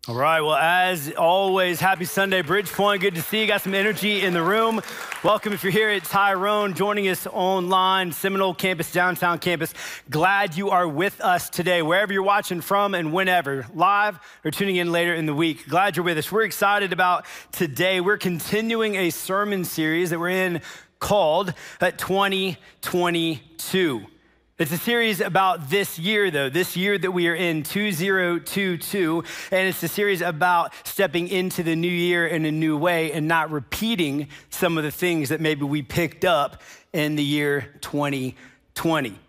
All right, well, as always, happy Sunday, BridgePoint. Good to see you. Got some energy in the room. Welcome if you're here at Tyrone, joining us online, Seminole campus, downtown campus. Glad you are with us today, wherever you're watching from and whenever, live or tuning in later in the week. Glad you're with us. We're excited about today. We're continuing a sermon series that we're in called 2022. It's a series about this year, though, this year that we are in, 2022, and it's a series about stepping into the new year in a new way and not repeating some of the things that maybe we picked up in the year 2020.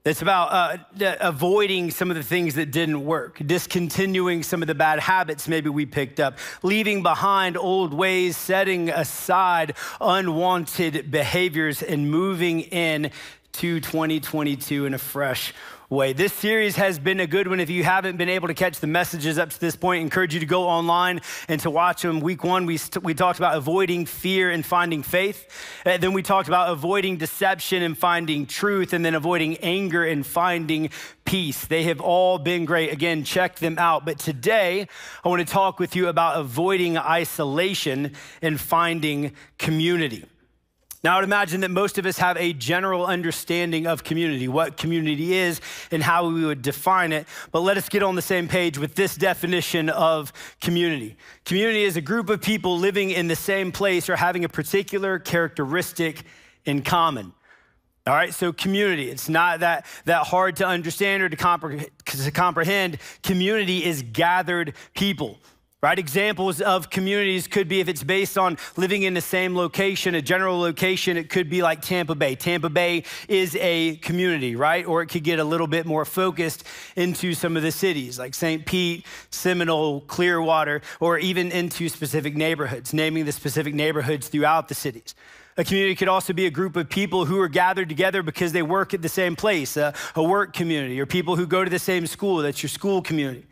It's about avoiding some of the things that didn't work, discontinuing some of the bad habits maybe we picked up, leaving behind old ways, setting aside unwanted behaviors, and moving in to 2022 in a fresh way. This series has been a good one. If you haven't been able to catch the messages up to this point, I encourage you to go online and to watch them. Week one, we talked about avoiding fear and finding faith. Then we talked about avoiding deception and finding truth, and then avoiding anger and finding peace. They have all been great. Again, check them out. But today, I want to talk with you about avoiding isolation and finding community. Now, I would imagine that most of us have a general understanding of community, what community is and how we would define it. But let us get on the same page with this definition of community. Community is a group of people living in the same place or having a particular characteristic in common. All right, so community, it's not that hard to understand or to comprehend. Community is gathered people. Right? Examples of communities could be if it's based on living in the same location, a general location, it could be like Tampa Bay. Tampa Bay is a community, right? Or it could get a little bit more focused into some of the cities like St. Pete, Seminole, Clearwater, or even into specific neighborhoods, naming the specific neighborhoods throughout the cities. A community could also be a group of people who are gathered together because they work at the same place, a work community, or people who go to the same school. That's your school community.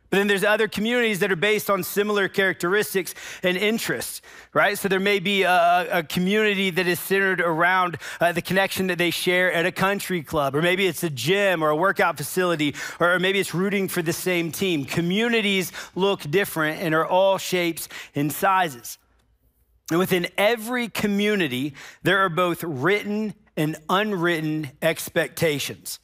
But then there's other communities that are based on similar characteristics and interests, right? So there may be a community that is centered around the connection that they share at a country club, or maybe it's a gym or a workout facility, or maybe it's rooting for the same team. Communities look different and are all shapes and sizes. And within every community, there are both written and unwritten expectations.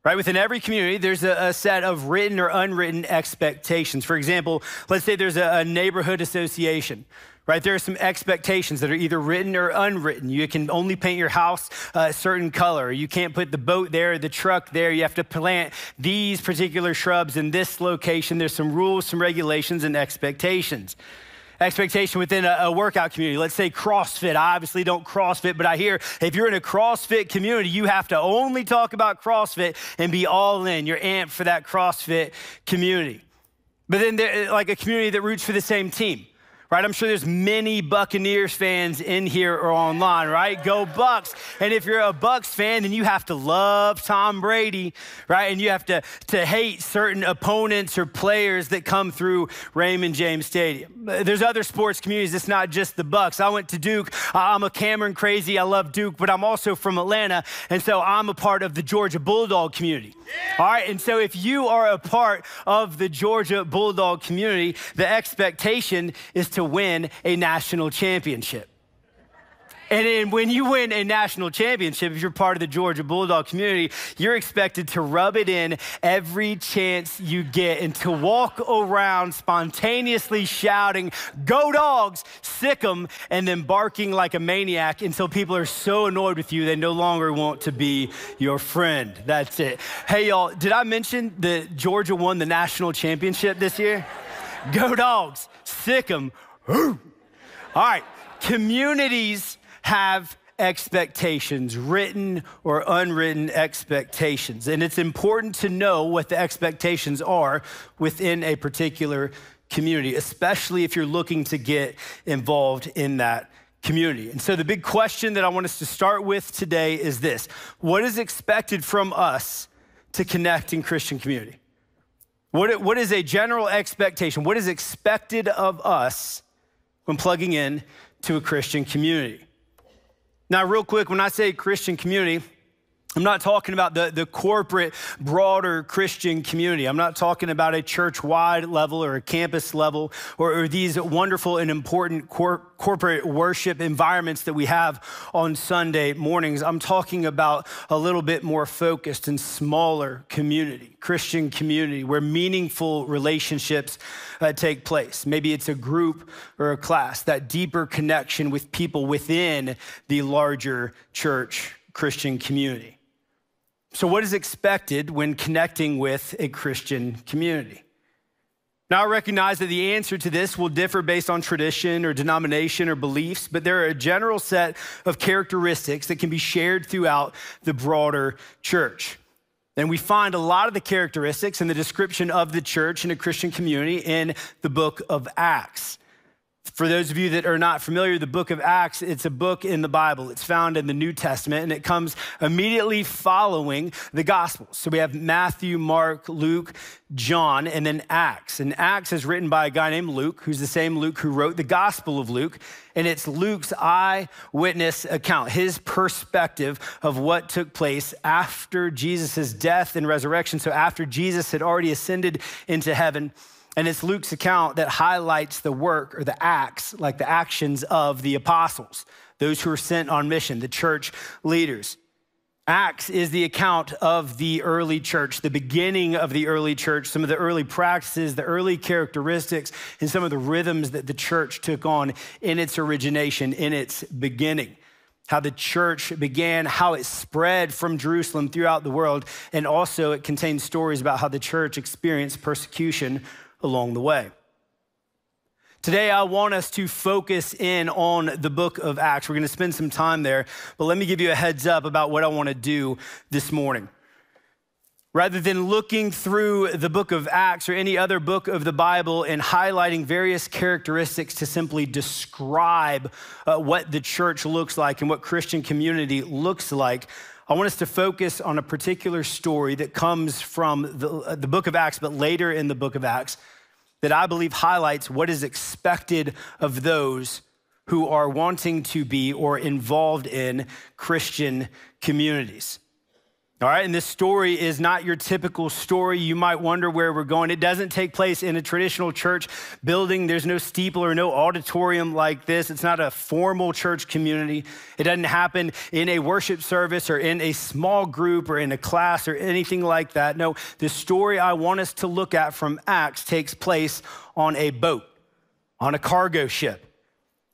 Right? Within every community, there's a set of written or unwritten expectations. For example, let's say there's a neighborhood association, right? There are some expectations that are either written or unwritten. You can only paint your house a certain color. You can't put the boat there, the truck there. You have to plant these particular shrubs in this location. There's some rules, some regulations, and expectations. Expectation within a workout community. Let's say CrossFit. I obviously don't CrossFit, but I hear if you're in a CrossFit community, you have to only talk about CrossFit and be all in. You're amped for that CrossFit community. But then there's like a community that roots for the same team. Right? I'm sure there's many Buccaneers fans in here or online, right? Go Bucks. And if you're a Bucks fan, then you have to love Tom Brady, right? And you have to hate certain opponents or players that come through Raymond James Stadium. There's other sports communities. It's not just the Bucks. I went to Duke. I'm a Cameron crazy. I love Duke, but I'm also from Atlanta. And so I'm a part of the Georgia Bulldog community. All right. And so if you are a part of the Georgia Bulldog community, the expectation is to win a national championship. And then when you win a national championship, if you're part of the Georgia Bulldog community, you're expected to rub it in every chance you get and to walk around spontaneously shouting, "Go Dogs, sick 'em," and then barking like a maniac until people are so annoyed with you they no longer want to be your friend. That's it. Hey, y'all, did I mention that Georgia won the national championship this year? Go Dogs, sick 'em. All right, communities have expectations, written or unwritten expectations. And it's important to know what the expectations are within a particular community, especially if you're looking to get involved in that community. And so the big question that I want us to start with today is this: what is expected from us to connect in Christian community? What is a general expectation? What is expected of us when plugging in to a Christian community? Now, real quick, when I say Christian community, I'm not talking about the corporate, broader Christian community. I'm not talking about a church-wide level or a campus level or these wonderful and important corporate worship environments that we have on Sunday mornings. I'm talking about a little bit more focused and smaller community, Christian community, where meaningful relationships take place. Maybe it's a group or a class, that deeper connection with people within the larger church Christian community. So what is expected when connecting with a Christian community? Now, I recognize that the answer to this will differ based on tradition or denomination or beliefs, but there are a general set of characteristics that can be shared throughout the broader church. And we find a lot of the characteristics in the description of the church and a Christian community in the book of Acts. For those of you that are not familiar, the book of Acts, it's a book in the Bible. It's found in the New Testament, and it comes immediately following the Gospels. So we have Matthew, Mark, Luke, John, and then Acts. And Acts is written by a guy named Luke, who's the same Luke who wrote the Gospel of Luke. And it's Luke's eyewitness account, his perspective of what took place after Jesus' death and resurrection. So after Jesus had already ascended into heaven. And it's Luke's account that highlights the work or the acts, like the actions of the apostles, those who were sent on mission, the church leaders. Acts is the account of the early church, the beginning of the early church, some of the early practices, the early characteristics, and some of the rhythms that the church took on in its origination, in its beginning. How the church began, how it spread from Jerusalem throughout the world, and also it contains stories about how the church experienced persecution along the way. Today, I want us to focus in on the book of Acts. We're going to spend some time there, but let me give you a heads up about what I want to do this morning. Rather than looking through the book of Acts or any other book of the Bible and highlighting various characteristics to simply describe what the church looks like and what Christian community looks like, I want us to focus on a particular story that comes from the book of Acts, but later in the book of Acts, that I believe highlights what is expected of those who are wanting to be or involved in Christian communities. All right, and this story is not your typical story. You might wonder where we're going. It doesn't take place in a traditional church building. There's no steeple or no auditorium like this. It's not a formal church community. It doesn't happen in a worship service or in a small group or in a class or anything like that. No, the story I want us to look at from Acts takes place on a boat, on a cargo ship.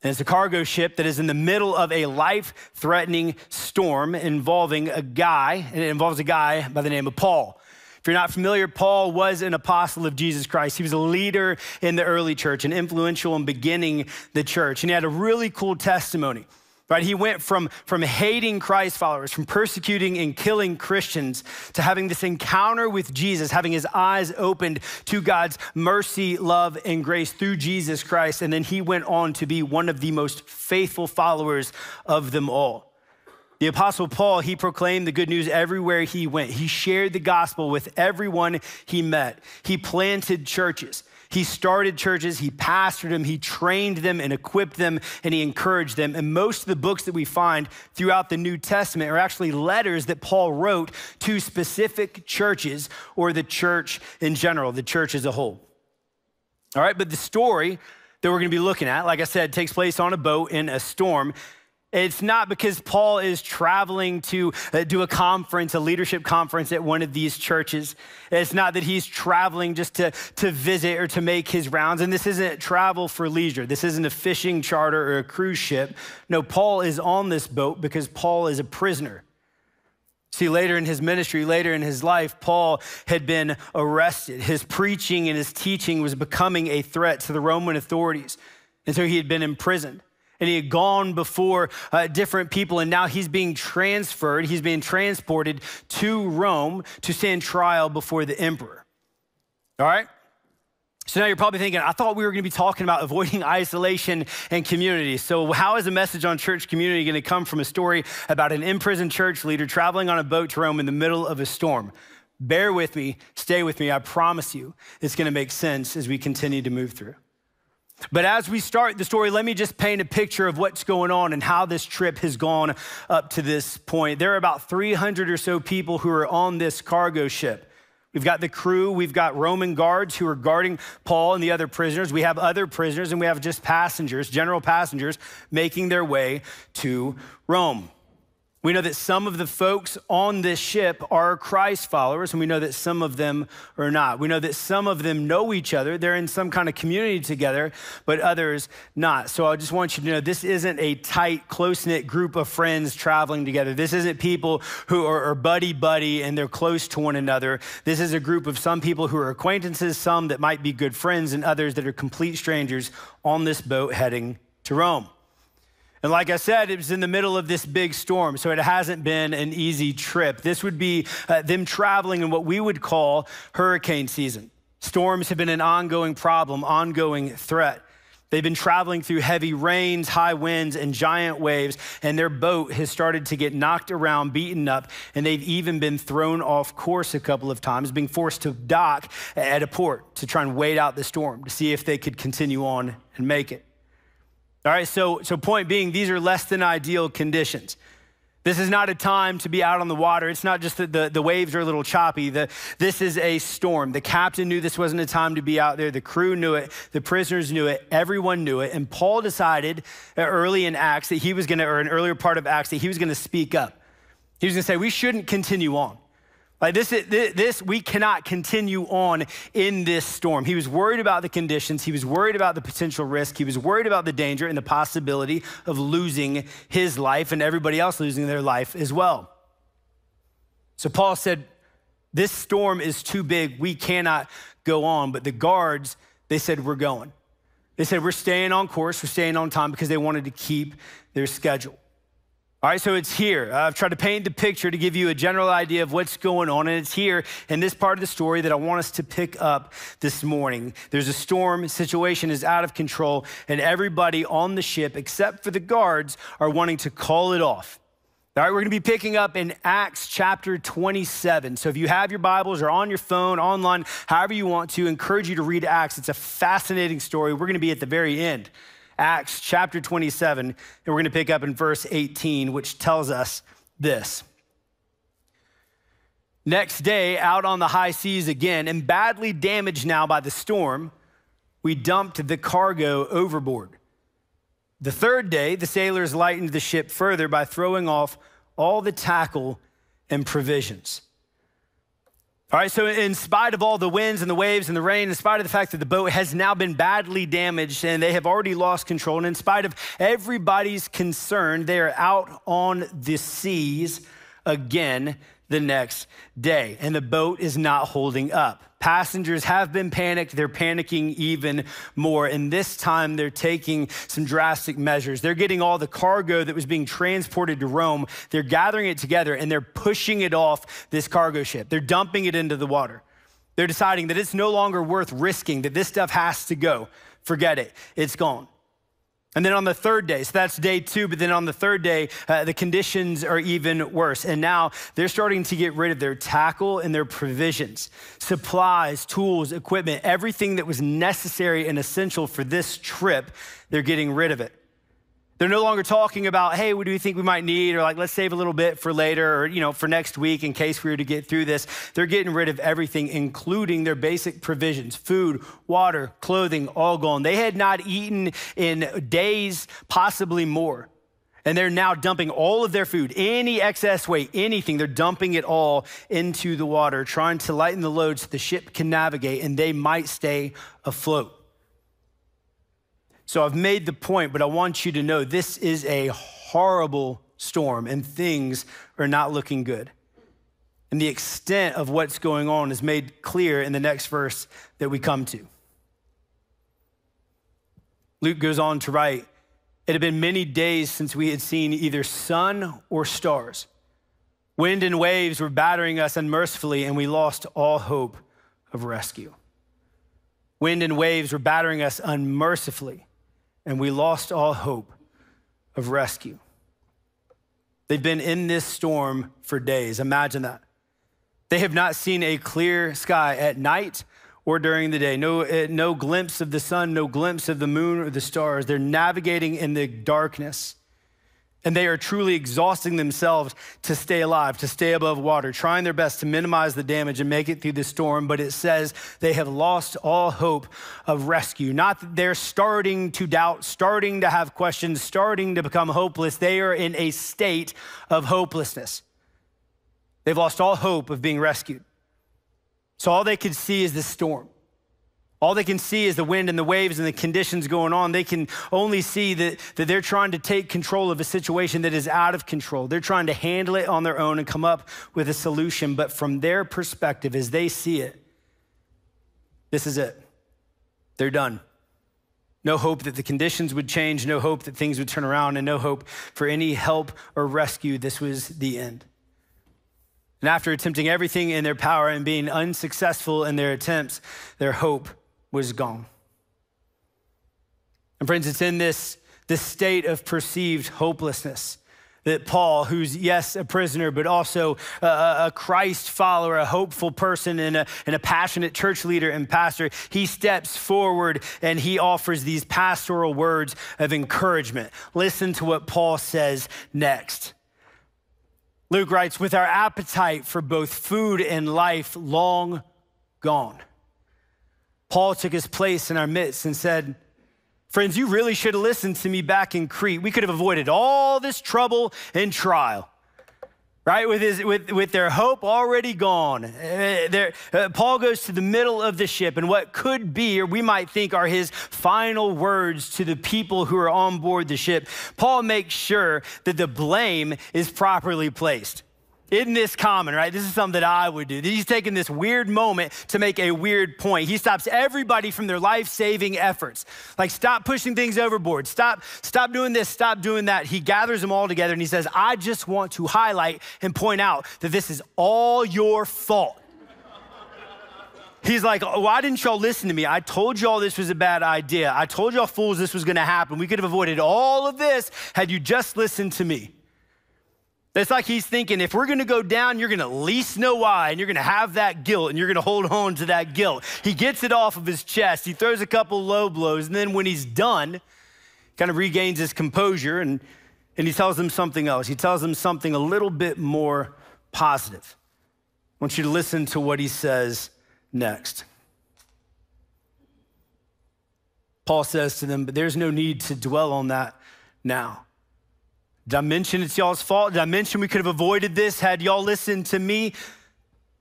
And it's a cargo ship that is in the middle of a life-threatening storm involving a guy, and it involves a guy by the name of Paul. If you're not familiar, Paul was an apostle of Jesus Christ. He was a leader in the early church and influential in beginning the church. And he had a really cool testimony, right? He went from hating Christ followers, from persecuting and killing Christians, to having this encounter with Jesus, having his eyes opened to God's mercy, love, and grace through Jesus Christ. And then he went on to be one of the most faithful followers of them all. The Apostle Paul, he proclaimed the good news everywhere he went. He shared the gospel with everyone he met. He planted churches. He started churches, he pastored them, he trained them and equipped them, and he encouraged them. And most of the books that we find throughout the New Testament are actually letters that Paul wrote to specific churches or the church in general, the church as a whole. All right, but the story that we're gonna be looking at, like I said, takes place on a boat in a storm. It's not because Paul is traveling to do a conference, a leadership conference at one of these churches. It's not that he's traveling just to visit or to make his rounds. And this isn't travel for leisure. This isn't a fishing charter or a cruise ship. No, Paul is on this boat because Paul is a prisoner. See, later in his ministry, later in his life, Paul had been arrested. His preaching and his teaching was becoming a threat to the Roman authorities. And so he had been imprisoned. And he had gone before different people, and now he's being transferred, he's being transported to Rome to stand trial before the emperor. All right? So now you're probably thinking, I thought we were gonna be talking about avoiding isolation and community. So how is a message on church community gonna come from a story about an imprisoned church leader traveling on a boat to Rome in the middle of a storm? Bear with me, stay with me, I promise you it's gonna make sense as we continue to move through. But as we start the story, let me just paint a picture of what's going on and how this trip has gone up to this point. There are about 300 or so people who are on this cargo ship. We've got the crew, we've got Roman guards who are guarding Paul and the other prisoners. We have other prisoners, and we have just passengers, general passengers, making their way to Rome. We know that some of the folks on this ship are Christ followers, and we know that some of them are not. We know that some of them know each other. They're in some kind of community together, but others not. So I just want you to know this isn't a tight, close-knit group of friends traveling together. This isn't people who are buddy-buddy and they're close to one another. This is a group of some people who are acquaintances, some that might be good friends, and others that are complete strangers on this boat heading to Rome. And like I said, it was in the middle of this big storm, so it hasn't been an easy trip. This would be them traveling in what we would call hurricane season. Storms have been an ongoing problem, ongoing threat. They've been traveling through heavy rains, high winds, and giant waves, and their boat has started to get knocked around, beaten up, and they've even been thrown off course a couple of times, being forced to dock at a port to try and wait out the storm to see if they could continue on and make it. All right, so point being, these are less than ideal conditions. This is not a time to be out on the water. It's not just that the waves are a little choppy. This is a storm. The captain knew this wasn't a time to be out there. The crew knew it. The prisoners knew it. Everyone knew it. And Paul decided early in Acts that he was going to, or an earlier part of Acts, that he was going to speak up. He was going to say, we shouldn't continue on. Like this, we cannot continue on in this storm. He was worried about the conditions. He was worried about the potential risk. He was worried about the danger and the possibility of losing his life and everybody else losing their life as well. So Paul said, this storm is too big. We cannot go on. But the guards, they said, we're going. They said, we're staying on course. We're staying on time because they wanted to keep their schedule. All right, so it's here. I've tried to paint the picture to give you a general idea of what's going on, and it's here in this part of the story that I want us to pick up this morning. There's a storm, situation is out of control, and everybody on the ship, except for the guards, are wanting to call it off. All right, we're gonna be picking up in Acts chapter 27. So if you have your Bibles or on your phone, online, however you want to, encourage you to read Acts. It's a fascinating story. We're gonna be at the very end. Acts chapter 27, and we're going to pick up in verse 18, which tells us this. Next day, out on the high seas again, and badly damaged now by the storm, we dumped the cargo overboard. The third day, the sailors lightened the ship further by throwing off all the tackle and provisions. All right, so in spite of all the winds and the waves and the rain, in spite of the fact that the boat has now been badly damaged and they have already lost control, and in spite of everybody's concern, they are out on the seas again the next day, and the boat is not holding up. Passengers have been panicked. They're panicking even more. And this time they're taking some drastic measures. They're getting all the cargo that was being transported to Rome. They're gathering it together and they're pushing it off this cargo ship. They're dumping it into the water. They're deciding that it's no longer worth risking, that this stuff has to go. Forget it. It's gone. And then on the third day, so that's day 2, but then on the third day, the conditions are even worse. And now they're starting to get rid of their tackle and their provisions, supplies, tools, equipment, everything that was necessary and essential for this trip, they're getting rid of it. They're no longer talking about, hey, what do you think we might need? Or like, let's save a little bit for later or, for next week in case we were to get through this. They're getting rid of everything, including their basic provisions, food, water, clothing, all gone. They had not eaten in days, possibly more. And they're now dumping all of their food, any excess weight, anything, they're dumping it all into the water, trying to lighten the load so the ship can navigate and they might stay afloat. So I've made the point, but I want you to know this is a horrible storm and things are not looking good. And the extent of what's going on is made clear in the next verse that we come to. Luke goes on to write, it had been many days since we had seen either sun or stars. Wind and waves were battering us unmercifully and we lost all hope of rescue. Wind and waves were battering us unmercifully and we lost all hope of rescue. They've been in this storm for days. Imagine that. They have not seen a clear sky at night or during the day. No glimpse of the sun, no glimpse of the moon or the stars. They're navigating in the darkness. And they are truly exhausting themselves to stay alive, to stay above water, trying their best to minimize the damage and make it through the storm. But it says they have lost all hope of rescue. Not that they're starting to doubt, starting to have questions, starting to become hopeless. They are in a state of hopelessness. They've lost all hope of being rescued. So all they could see is the storm. All they can see is the wind and the waves and the conditions going on. They can only see that they're trying to take control of a situation that is out of control. They're trying to handle it on their own and come up with a solution. But from their perspective, as they see it, this is it. They're done. No hope that the conditions would change, no hope that things would turn around, and no hope for any help or rescue. This was the end. And after attempting everything in their power and being unsuccessful in their attempts, their hope was gone. And friends, it's in this state of perceived hopelessness that Paul, who's, yes, a prisoner, but also a Christ follower, a hopeful person and a passionate church leader and pastor, he steps forward and he offers these pastoral words of encouragement. Listen to what Paul says next. Luke writes, with our appetite for both food and life long gone, Paul took his place in our midst and said, friends, you really should have listened to me back in Crete. We could have avoided all this trouble and trial, right? With their hope already gone. Paul goes to the middle of the ship, and what could be, or we might think, are his final words to the people who are on board the ship. Paul makes sure that the blame is properly placed. Isn't this common, right? This is something that I would do. He's taking this weird moment to make a weird point. He stops everybody from their life-saving efforts. Like, stop pushing things overboard. Stop doing this, stop doing that. He gathers them all together and he says, I just want to highlight and point out that this is all your fault. He's like, why didn't y'all listen to me? I told y'all this was a bad idea. I told y'all fools this was gonna happen. We could have avoided all of this had you just listened to me. It's like he's thinking, if we're gonna go down, you're gonna at least know why, and you're gonna have that guilt, and you're gonna hold on to that guilt. He gets it off of his chest. He throws a couple low blows, and then when he's done, kind of regains his composure, and he tells them something else. He tells them something a little bit more positive. I want you to listen to what he says next. Paul says to them, but there's no need to dwell on that now. Did I mention it's y'all's fault? Did I mention we could have avoided this had y'all listened to me?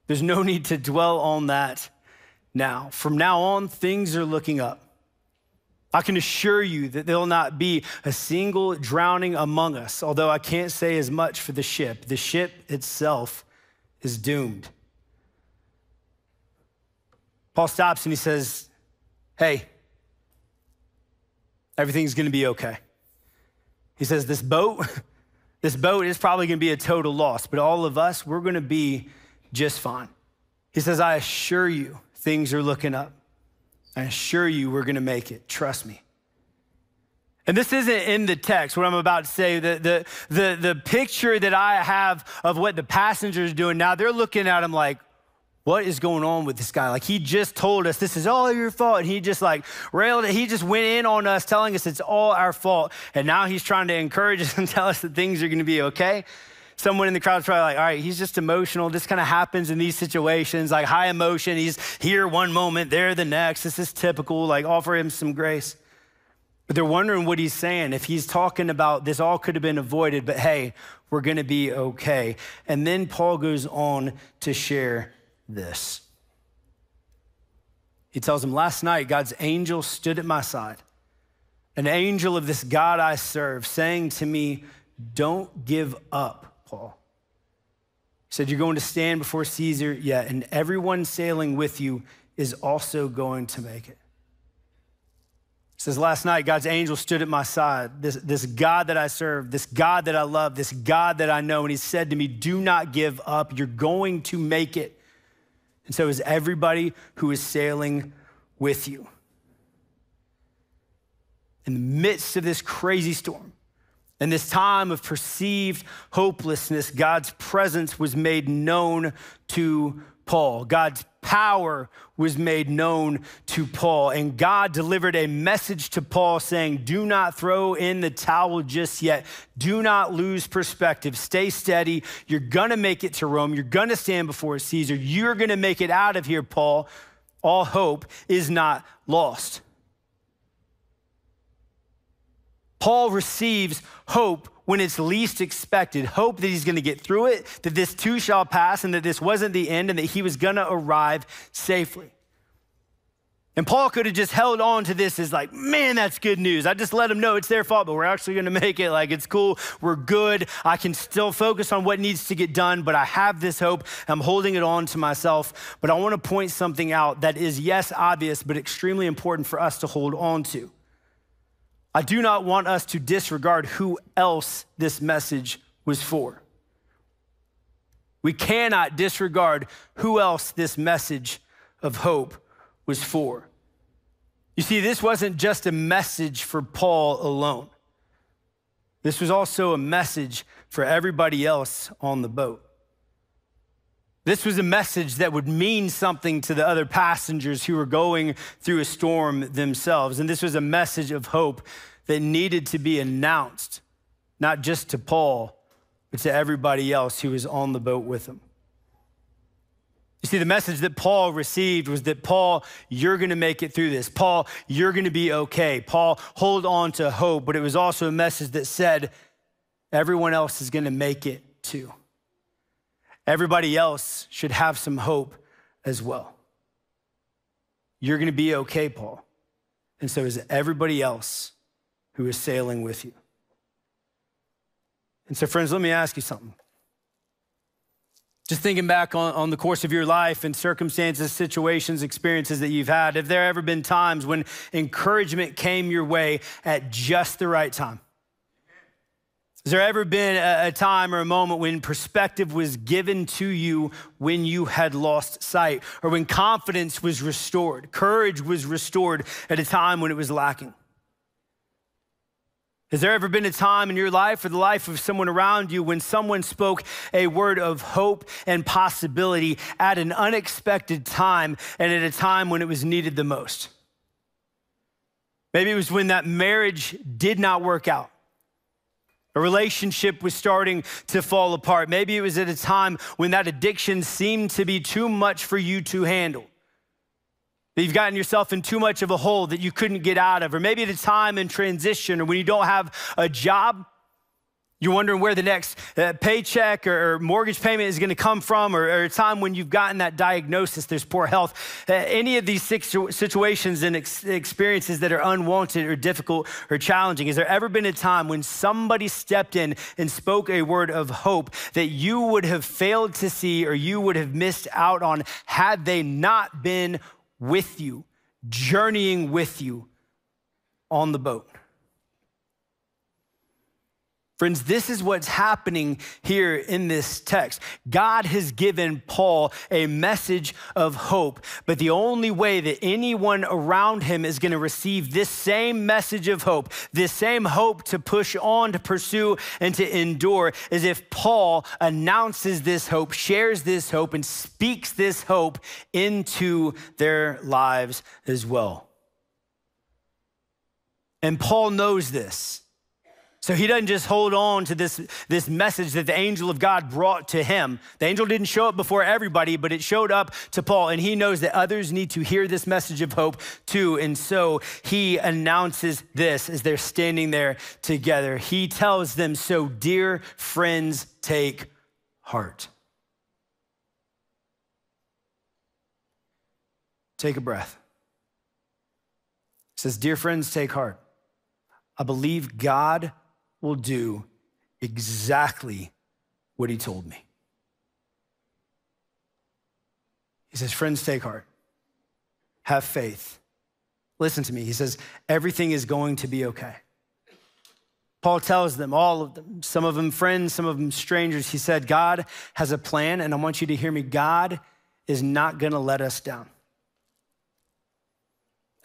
There's no need to dwell on that now. From now on, things are looking up. I can assure you that there'll not be a single drowning among us, although I can't say as much for the ship. The ship itself is doomed. Paul stops and he says, hey, everything's gonna be okay. He says, this boat is probably gonna be a total loss, but all of us, we're gonna be just fine. He says, I assure you, things are looking up. I assure you we're gonna make it, trust me. And this isn't in the text, what I'm about to say. The picture that I have of what the passengers are doing now, they're looking at him like, what is going on with this guy? Like, he just told us this is all your fault. And he just like railed it. He just went in on us telling us it's all our fault. And now he's trying to encourage us and tell us that things are gonna be okay. Someone in the crowd's probably like, all right, he's just emotional. This kind of happens in these situations, like high emotion. He's here one moment, there the next. This is typical, like offer him some grace. But they're wondering what he's saying. If he's talking about this all could have been avoided, but hey, we're gonna be okay. And then Paul goes on to share this. He tells him, last night, God's angel stood at my side, an angel of this God I serve, saying to me, don't give up, Paul. He said, you're going to stand before Caesar, yeah, and everyone sailing with you is also going to make it. He says, last night, God's angel stood at my side, this God that I serve, this God that I love, this God that I know, and he said to me, do not give up, you're going to make it. And so is everybody who is sailing with you. In the midst of this crazy storm, in this time of perceived hopelessness, God's presence was made known to Paul. God's power was made known to Paul, and God delivered a message to Paul saying, do not throw in the towel just yet. Do not lose perspective. Stay steady. You're gonna make it to Rome. You're gonna stand before Caesar. You're gonna make it out of here, Paul. All hope is not lost. Paul receives hope when it's least expected, hope that he's gonna get through it, that this too shall pass, and that this wasn't the end, and that he was gonna arrive safely. And Paul could have just held on to this as like, man, that's good news. I just let them know it's their fault, but we're actually gonna make it. Like, it's cool, we're good. I can still focus on what needs to get done, but I have this hope. I'm holding it on to myself. But I wanna point something out that is, yes, obvious, but extremely important for us to hold on to. I do not want us to disregard who else this message was for. We cannot disregard who else this message of hope was for. You see, this wasn't just a message for Paul alone. This was also a message for everybody else on the boat. This was a message that would mean something to the other passengers who were going through a storm themselves. And this was a message of hope that needed to be announced, not just to Paul, but to everybody else who was on the boat with him. You see, the message that Paul received was that, Paul, you're gonna make it through this. Paul, you're gonna be okay. Paul, hold on to hope. But it was also a message that said, everyone else is gonna make it too. Everybody else should have some hope as well. You're gonna be okay, Paul. And so is everybody else who is sailing with you. And so, friends, let me ask you something. Just thinking back on the course of your life and circumstances, situations, experiences that you've had, have there ever been times when encouragement came your way at just the right time? Has there ever been a time or a moment when perspective was given to you when you had lost sight, or when confidence was restored, courage was restored at a time when it was lacking? Has there ever been a time in your life or the life of someone around you when someone spoke a word of hope and possibility at an unexpected time and at a time when it was needed the most? Maybe it was when that marriage did not work out. A relationship was starting to fall apart. Maybe it was at a time when that addiction seemed to be too much for you to handle. That you've gotten yourself in too much of a hole that you couldn't get out of. Or maybe at a time in transition, or when you don't have a job, you're wondering where the next paycheck or mortgage payment is gonna come from, or a time when you've gotten that diagnosis, there's poor health. Any of these situations and experiences that are unwanted or difficult or challenging, has there ever been a time when somebody stepped in and spoke a word of hope that you would have failed to see or you would have missed out on had they not been with you, journeying with you on the boat? Friends, this is what's happening here in this text. God has given Paul a message of hope, but the only way that anyone around him is going to receive this same message of hope, this same hope to push on, to pursue, and to endure, is if Paul announces this hope, shares this hope, and speaks this hope into their lives as well. And Paul knows this. So he doesn't just hold on to this message that the angel of God brought to him. The angel didn't show up before everybody, but it showed up to Paul, and he knows that others need to hear this message of hope too. And so he announces this as they're standing there together. He tells them, so dear friends, take heart. Take a breath. He says, dear friends, take heart. I believe God will do exactly what he told me. He says, friends, take heart. Have faith. Listen to me. He says, everything is going to be okay. Paul tells them, all of them, some of them friends, some of them strangers. He said, God has a plan, and I want you to hear me. God is not gonna let us down.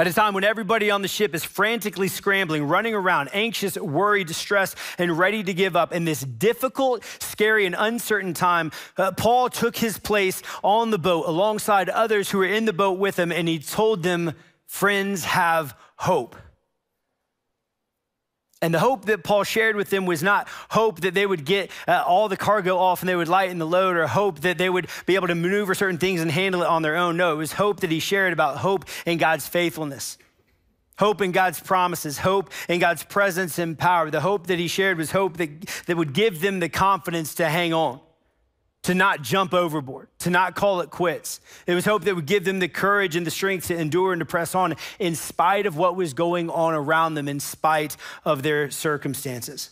At a time when everybody on the ship is frantically scrambling, running around, anxious, worried, distressed, and ready to give up. In this difficult, scary, and uncertain time, Paul took his place on the boat alongside others who were in the boat with him, and he told them, friends, have hope. And the hope that Paul shared with them was not hope that they would get all the cargo off and they would lighten the load, or hope that they would be able to maneuver certain things and handle it on their own. No, it was hope that he shared about hope in God's faithfulness, hope in God's promises, hope in God's presence and power. The hope that he shared was hope that would give them the confidence to hang on, to not jump overboard, to not call it quits. It was hope that would give them the courage and the strength to endure and to press on in spite of what was going on around them, in spite of their circumstances.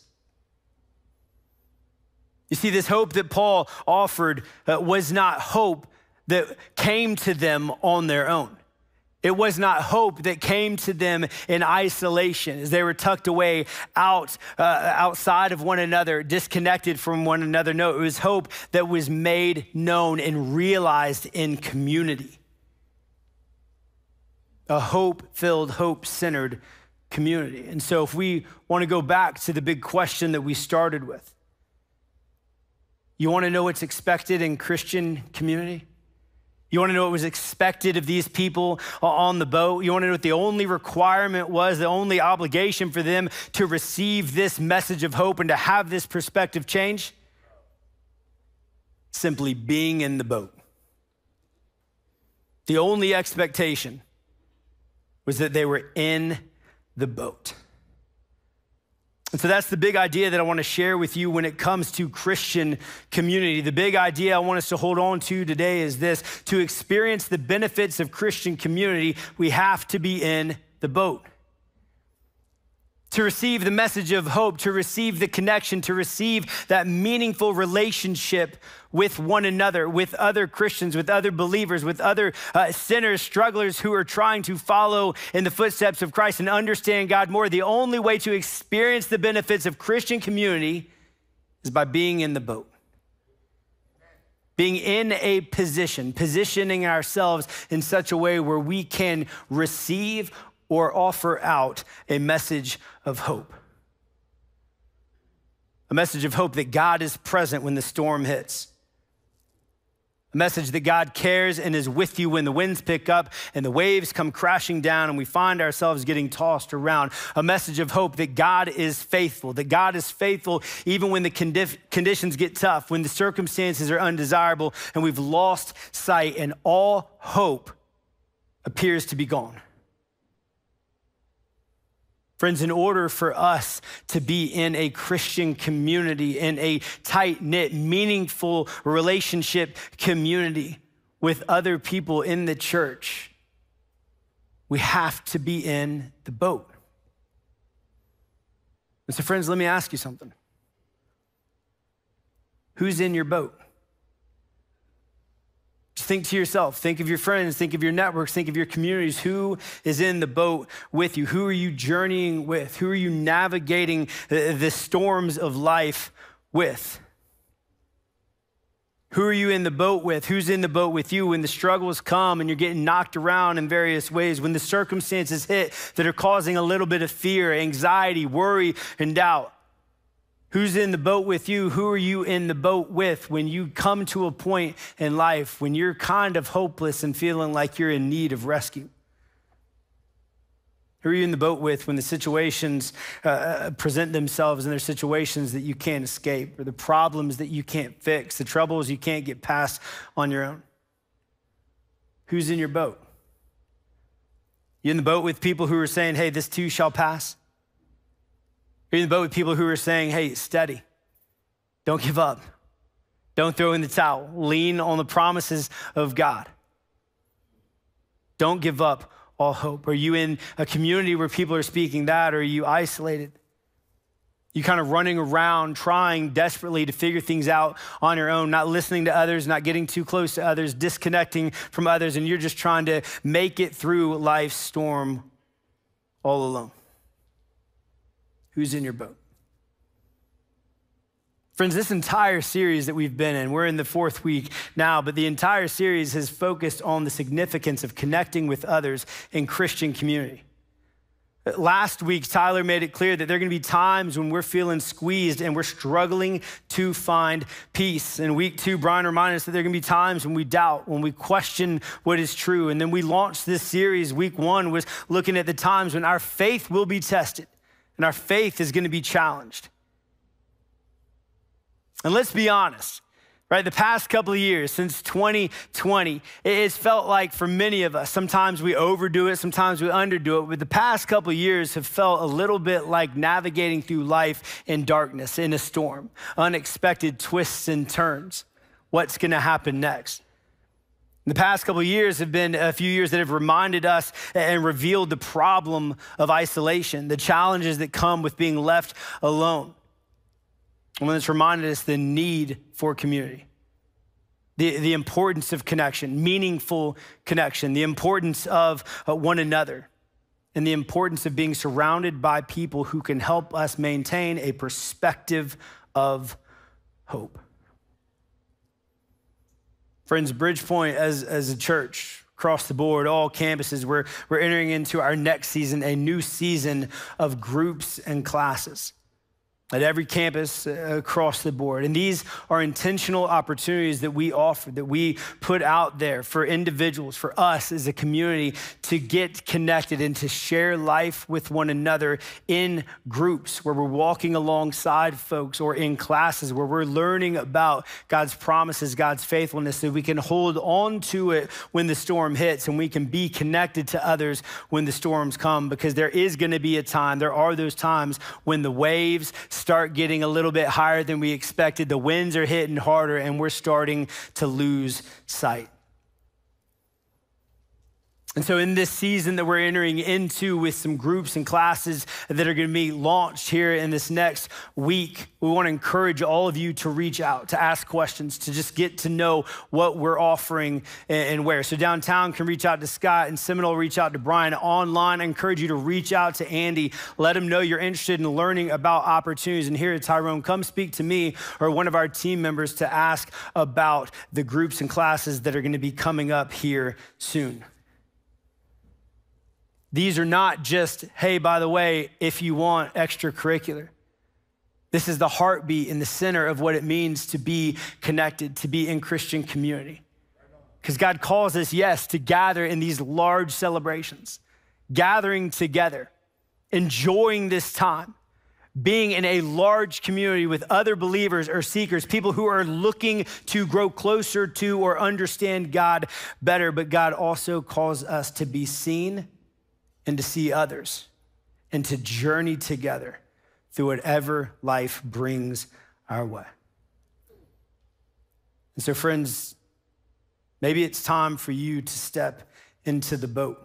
You see, this hope that Paul offered was not hope that came to them on their own. It was not hope that came to them in isolation as they were tucked away outside of one another, disconnected from one another. No, it was hope that was made known and realized in community. A hope-filled, hope-centered community. And so if we want to go back to the big question that we started with, you want to know what's expected in Christian community? You want to know what was expected of these people on the boat? You want to know what the only requirement was, the only obligation for them to receive this message of hope and to have this perspective change? Simply being in the boat. The only expectation was that they were in the boat. And so that's the big idea that I want to share with you when it comes to Christian community. The big idea I want us to hold on to today is this: to experience the benefits of Christian community, we have to be in the boat. To receive the message of hope, to receive the connection, to receive that meaningful relationship with one another, with other Christians, with other believers, with other sinners, strugglers who are trying to follow in the footsteps of Christ and understand God more. The only way to experience the benefits of Christian community is by being in the boat. Being in a position, positioning ourselves in such a way where we can receive or offer out a message of hope. A message of hope that God is present when the storm hits. A message that God cares and is with you when the winds pick up and the waves come crashing down and we find ourselves getting tossed around. A message of hope that God is faithful even when the conditions get tough, when the circumstances are undesirable and we've lost sight and all hope appears to be gone. Friends, in order for us to be in a Christian community, in a tight-knit, meaningful relationship community with other people in the church, we have to be in the boat. And so, friends, let me ask you something. Who's in your boat? Just think to yourself, think of your friends, think of your networks, think of your communities. Who is in the boat with you? Who are you journeying with? Who are you navigating the storms of life with? Who are you in the boat with? Who's in the boat with you when the struggles come and you're getting knocked around in various ways, when the circumstances hit that are causing a little bit of fear, anxiety, worry, and doubt? Who's in the boat with you? Who are you in the boat with when you come to a point in life when you're kind of hopeless and feeling like you're in need of rescue? Who are you in the boat with when the situations present themselves and they're situations that you can't escape, or the problems that you can't fix, the troubles you can't get past on your own? Who's in your boat? You in the boat with people who are saying, hey, this too shall pass? You're in the boat with people who are saying, hey, steady. Don't give up. Don't throw in the towel. Lean on the promises of God. Don't give up all hope. Are you in a community where people are speaking that, or are you isolated? You kind of running around trying desperately to figure things out on your own, not listening to others, not getting too close to others, disconnecting from others, and you're just trying to make it through life's storm all alone. Who's in your boat? Friends, this entire series that we've been in, we're in the 4th week now, but the entire series has focused on the significance of connecting with others in Christian community. Last week, Tyler made it clear that there are going to be times when we're feeling squeezed and we're struggling to find peace. In week 2, Brian reminded us that there are going to be times when we doubt, when we question what is true. And then we launched this series. Week 1 was looking at the times when our faith will be tested and our faith is going to be challenged. And let's be honest, right? The past couple of years, since 2020, it's felt like for many of us, sometimes we overdo it, sometimes we underdo it, but the past couple of years have felt a little bit like navigating through life in darkness, in a storm, unexpected twists and turns. What's gonna happen next? The past couple of years have been a few years that have reminded us and revealed the problem of isolation, the challenges that come with being left alone. And when it's reminded us the need for community, the importance of connection, meaningful connection, the importance of one another, and the importance of being surrounded by people who can help us maintain a perspective of hope. Friends, BridgePoint as a church, across the board, all campuses, we're entering into our next season, a new season of groups and classes at every campus across the board. And these are intentional opportunities that we offer, that we put out there for individuals, for us as a community to get connected and to share life with one another in groups where we're walking alongside folks, or in classes where we're learning about God's promises, God's faithfulness, so we can hold on to it when the storm hits and we can be connected to others when the storms come, because there is gonna be a time, there are those times when the waves start getting a little bit higher than we expected. The winds are hitting harder and we're starting to lose sight. And so in this season that we're entering into with some groups and classes that are going to be launched here in this next week, we want to encourage all of you to reach out, to ask questions, to just get to know what we're offering and where. So downtown can reach out to Scott, and Seminole reach out to Brian. Online, I encourage you to reach out to Andy. Let him know you're interested in learning about opportunities. And here at Tyrone, come speak to me or one of our team members to ask about the groups and classes that are going to be coming up here soon. These are not just, hey, by the way, if you want extracurricular. This is the heartbeat in the center of what it means to be connected, to be in Christian community. Because God calls us, yes, to gather in these large celebrations, gathering together, enjoying this time, being in a large community with other believers or seekers, people who are looking to grow closer to or understand God better. But God also calls us to be seen and to see others, and to journey together through whatever life brings our way. And so, friends, maybe it's time for you to step into the boat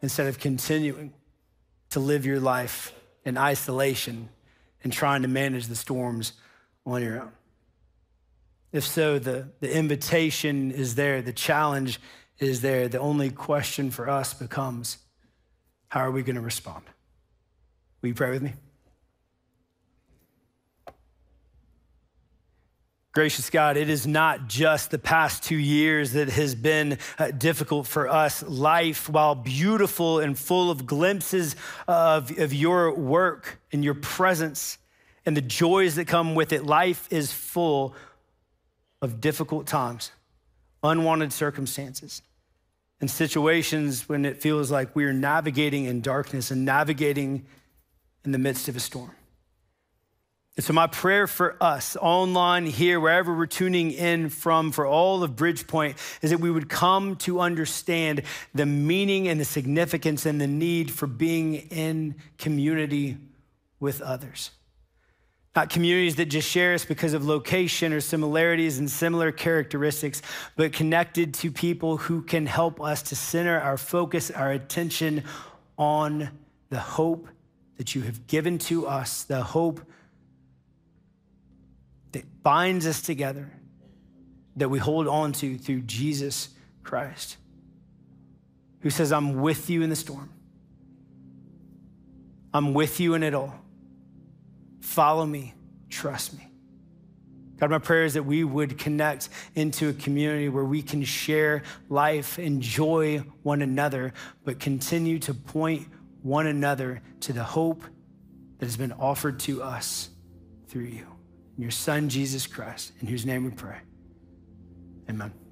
instead of continuing to live your life in isolation and trying to manage the storms on your own. If so, the invitation is there, the challenge is there. The only question for us becomes, how are we going to respond? Will you pray with me? Gracious God, it is not just the past 2 years that has been difficult for us. Life, while beautiful and full of glimpses of your work and your presence and the joys that come with it, life is full of difficult times, unwanted circumstances, and situations when it feels like we are navigating in darkness and navigating in the midst of a storm. And so my prayer for us online here, wherever we're tuning in from, for all of BridgePoint, is that we would come to understand the meaning and the significance and the need for being in community with others. Not communities that just share us because of location or similarities and similar characteristics, but connected to people who can help us to center our focus, our attention on the hope that you have given to us, the hope that binds us together, that we hold on to through Jesus Christ, who says, I'm with you in the storm. I'm with you in it all. Follow me, trust me. God, my prayer is that we would connect into a community where we can share life, enjoy one another, but continue to point one another to the hope that has been offered to us through you. In your Son, Jesus Christ, in whose name we pray. Amen.